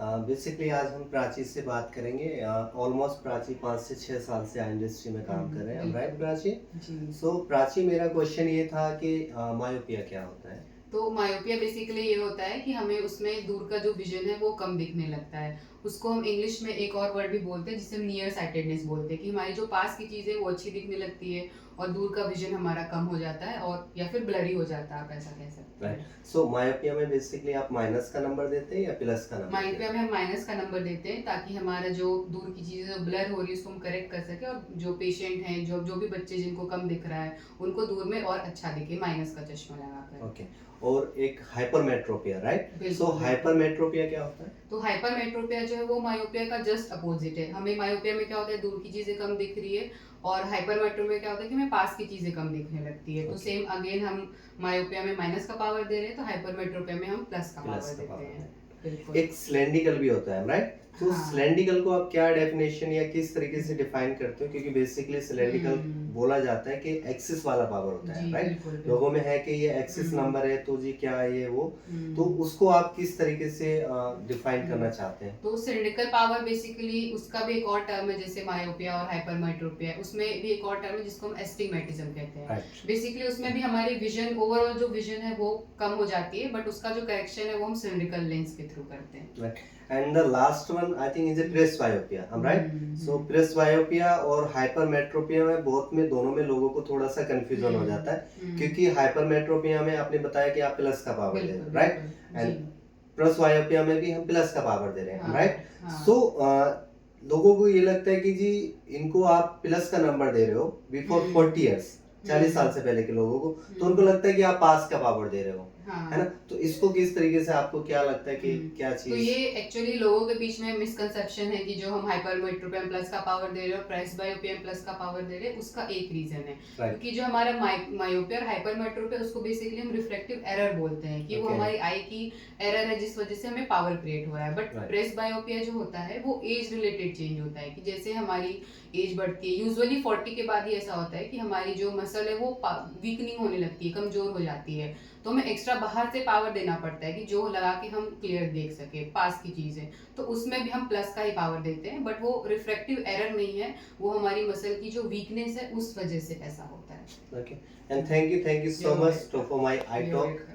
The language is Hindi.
बेसिकली आज हम प्राची से बात करेंगे। ऑलमोस्ट प्राची 5 से 6 साल से आई इंडस्ट्री में काम कर रहे हैं, राइट बिल्कुल। प्राची? जी। सो प्राची, मेरा क्वेश्चन ये था कि मायोपिया क्या होता है? तो मायोपिया बेसिकली ये होता है कि हमें उसमें दूर का जो विजन है वो कम दिखने लगता है। उसको हम इंग्लिश में एक और वर्ड भी बोलते हैं जिसे हम नियर साइटेडनेस बोलते हैं कि हमारी जो पास की चीज़ है वो अच्छी दिखने लगती है और दूर का विजन हमारा कम हो जाता है और या फिर ब्लरी हो जाता है, आप ऐसा कह सकते राइट। हैं। सो मायोपिया में बेसिकली आप माइनस का नंबर देते हैं या प्लस का नंबर मायोपिया देते में हम माइनस का नंबर देते हैं ताकि हमारा जो दूर की चीज़ें जो ब्लर हो रही है उसको हम करेक्ट कर सकें और जो पेशेंट हैं, जो जो भी बच्चे जिनको कम दिख रहा है, उनको दूर में और अच्छा दिखे माइनस का चश्मा हैं? लगाकर। ओके। और एक हाइपरमेट्रोपिया, राइट? सो बिल्कुल, बिल्कुल। हाइपरमेट्रोपिया क्या होता है? तो हाइपरमेट्रोपिया जो है वो मायोपिया का जस्ट अपोजिट है। हमें मायोपिया में क्या होता है, दूर की चीज़ें कम दिख रही है और हाइपरमेट्रो में क्या होता है कि हमें पास की चीज़ें कम दिखने लगती है। तो ओके। सेम अगेन हम मायोपिया में माइनस का पावर दे रहे हैं, तो हाइपरमेट्रोपिया में हम प्लस का प्लस पावर का देते पावर हैं। है। बिल्कुल। एक स्लेंडिकल भी होता है, राइट? तो हाँ। स्लेंडिकल को आप क्या डेफिनेशन या किस तरीके से डिफाइन करते हो? क्योंकि बेसिकली स्लेंडिकल हुँ। बोला जाता है कि एक्सिस वाला पावर होता है, जी, राइट? बिल्कुल, लोगों बिल्कुल। में है कि ये एक्सिस हुँ, नंबर है तो जी क्या है ये वो। तो हुँ। उसको आप किस तरीके से डिफाइन हुँ। करना चाहते हैं? तो सिलिंड्रिकल पावर बेसिकली उसका भी एक और टर्म है, जैसे मायोपिया और हाइपरमेट्रोपिया है, उसमें भी एक और टर्म है जिसको हम एस्टिग्मेटिज्म कहते हैं। राइट। बेसिकली उसमें भी हमारी विजन, ओवरऑल जो विजन है वो कम हो जाती है, बट उसका जो करेक्शन है वो हम सिलिंड्रिकल लेंस के थ्रू करते हैं। Right. And the last one I think is a hmm. Presbyopia, right? So hmm. Presbyopia और हाइपरमेट्रोपिया में बोथ में दोनों में लोगों को थोड़ा सा कंफ्यूजन हो जाता है, हुँ। क्योंकि हाइपरमेट्रोपिया में आपने बताया कि आप प्लस का पावर दे रहे बिल्कुल, हो, राइट? बिल्कुल। जी। एंड प्लस वायोपिया में भी हम प्लस का पावर दे रहे हैं, राइट? हाँ, सो हाँ। लोगों को ये लगता है कि जी इनको आप प्लस का नंबर दे रहे हो बिफोर हुँ। 40 इयर्स, 40 साल हुँ। से पहले के लोगों को, तो उनको हुँ। लगता है कि आप पास का पावर दे रहे हो, है ना? हाँ। तो इसको किस तरीके से, आपको क्या लगता है कि हुँ। क्या तो चीज? ये एक्चुअली लोगों के बीच में मिसकंसेप्शन है कि जो हम हाइपरमेट्रोपियम प्लस का पावर दे रहे हैं और प्रेसबायोपियम प्लस का पावर दे रहे हैं, उसका एक रीजन है। राइट। क्योंकि जो हमारा मायोपिया और हाइपरमेट्रोपिया, उसको बेसिकली हम रिफ्लेक्टिव एरर बोलते हैं कि वो ओके। हमारी आई की एरर है जिस वजह से हमें पावर क्रिएट हो रहा है। But right. प्रेसबायोपिया जो होता है वो एज रिलेटेड चेंज होता है कि जैसे हमारी एज बढ़ती है, यूजुअली 40 के बाद ही ऐसा होता है कि हमारी जो मसल है वो वीकनिंग होने लगती है, कमजोर हो जाती है। तो हमें एक्स्ट्रा बाहर से पावर देना पड़ता है कि जो लगा के हम क्लियर देख सके पास की चीजें। तो उसमें भी हम प्लस का ही पावर देते हैं, बट वो रिफ्रैक्टिव एरर नहीं है, वो हमारी मसल की जो वीकनेस है उस वजह से ऐसा होता है। Okay. And thank you so You're much welcome. for my eye You're talk. welcome.